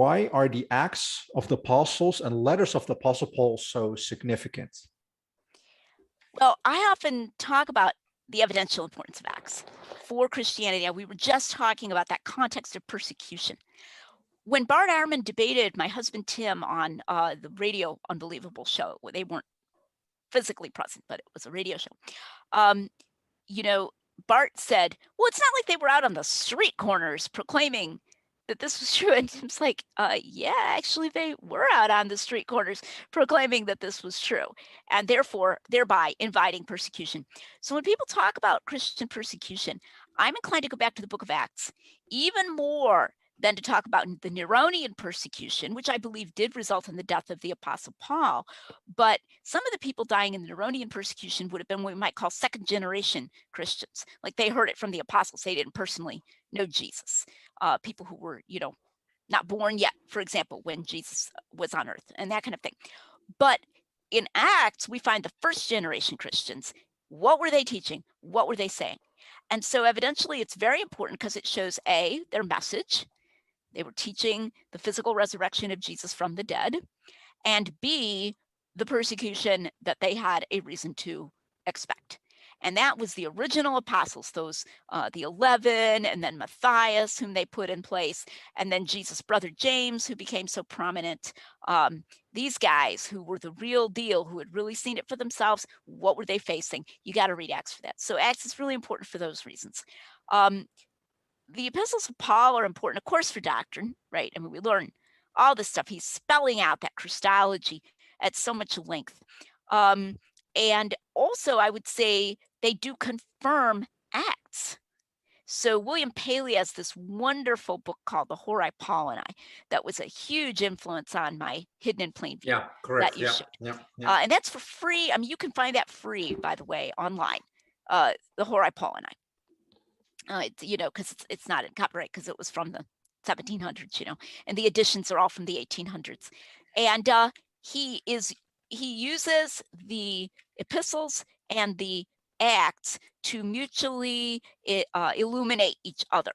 why are the Acts of the Apostles and letters of the Apostle Paul so significant? Well, I often talk about the evidential importance of Acts for Christianity. We were just talking about that context of persecution. When Bart Ehrman debated my husband Tim on the radio Unbelievable show, where they weren't physically present, but it was a radio show, Bart said, well, it's not like they were out on the street corners proclaiming that this was true. And Tim's like, yeah, actually, they were out on the street corners proclaiming that this was true, and thereby inviting persecution. So when people talk about Christian persecution, I'm inclined to go back to the book of Acts, even more than to talk about the Neronian persecution, which I believe did result in the death of the Apostle Paul. But some of the people dying in the Neronian persecution would have been what we might call second generation Christians. Like they heard it from the apostles. They didn't personally know Jesus. People who were, not born yet, for example, when Jesus was on earth and that kind of thing. But in Acts, we find the first generation Christians. What were they teaching? What were they saying? And so evidentially, it's very important because it shows A, their message. They were teaching the physical resurrection of Jesus from the dead, and B, the persecution that they had a reason to expect. And that was the original apostles, those the 11, and then Matthias, whom they put in place, and then Jesus' brother James, who became so prominent. These guys who were the real deal, who had really seen it for themselves, what were they facing? You got to read Acts for that. So Acts is really important for those reasons. The epistles of Paul are important, of course, for doctrine, right? I mean, we learn all this stuff. He's spelling out that Christology at so much length. And also, I would say they do confirm Acts. So William Paley has this wonderful book called The Horai Paulini that was a huge influence on my Hidden in Plain View. Yeah, correct. That you should. And that's for free. I mean, you can find that free, by the way, online, The Horai Paulini. Because it's not in copyright because it was from the 1700s, and the editions are all from the 1800s. And he uses the epistles and the Acts to mutually illuminate each other.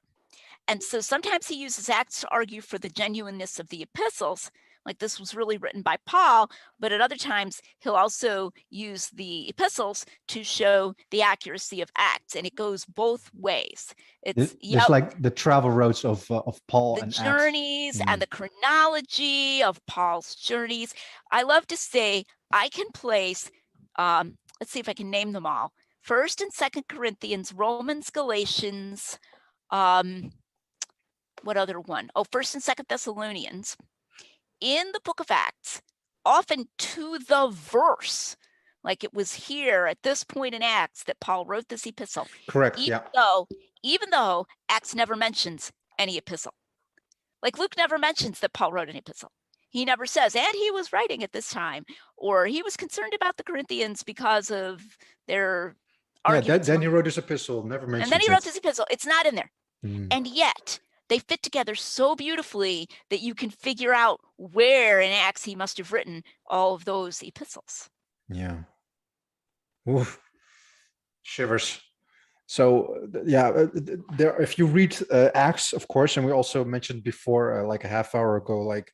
And so sometimes he uses Acts to argue for the genuineness of the epistles, like this was really written by Paul, but at other times he'll also use the epistles to show the accuracy of Acts, and it goes both ways. It's like the travel roads of Paul, the journeys and the chronology of Paul's journeys. I love to say I can place, let's see if I can name them all. 1st and 2nd Corinthians, Romans, Galatians, what other one? 1st and 2nd Thessalonians. In the book of Acts, often to the verse, like it was here at this point in Acts that Paul wrote this epistle. Correct, even though Acts never mentions any epistle. Like Luke never mentions that Paul wrote an epistle. He never says, and he was writing at this time, or he was concerned about the Corinthians because of their arguments. Then he wrote this epistle, never mentions it. And then he wrote this epistle. It's not in there. And yet, they fit together so beautifully that you can figure out where in Acts he must have written all of those epistles. Yeah. Oof. Shivers. So there. If you read Acts, of course, and we also mentioned before, like a half hour ago, like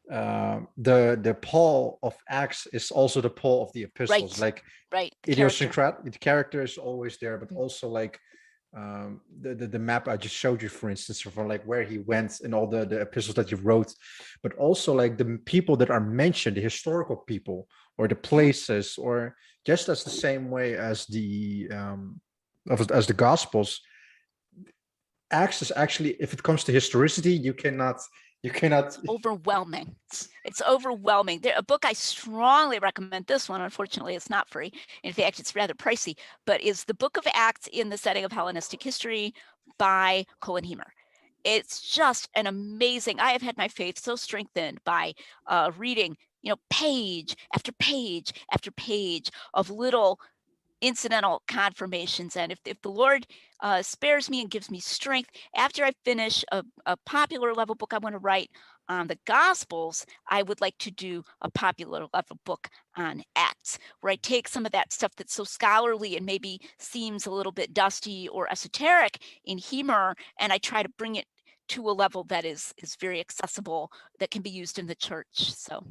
the Paul of Acts is also the Paul of the epistles. Right. Idiosyncratic. The character is always there, but also like. The map I just showed you, for instance, for like where he went and all the epistles that he wrote, but also like the people that are mentioned, the historical people or the places, or just as the same way as the Gospels. Acts is actually, if it comes to historicity, you cannot. Overwhelming. It's overwhelming. A book I strongly recommend, this one, unfortunately, it's not free. In fact, it's rather pricey, but is the Book of Acts in the Setting of Hellenistic History by Colin. It's just an amazing, I have had my faith so strengthened by reading, page after page after page of little incidental confirmations. And if the Lord spares me and gives me strength, after I finish a popular level book I want to write on the Gospels, I would like to do a popular level book on Acts, where I take some of that stuff that's so scholarly and maybe seems a little bit dusty or esoteric in humor, and I try to bring it to a level that is very accessible, that can be used in the church. So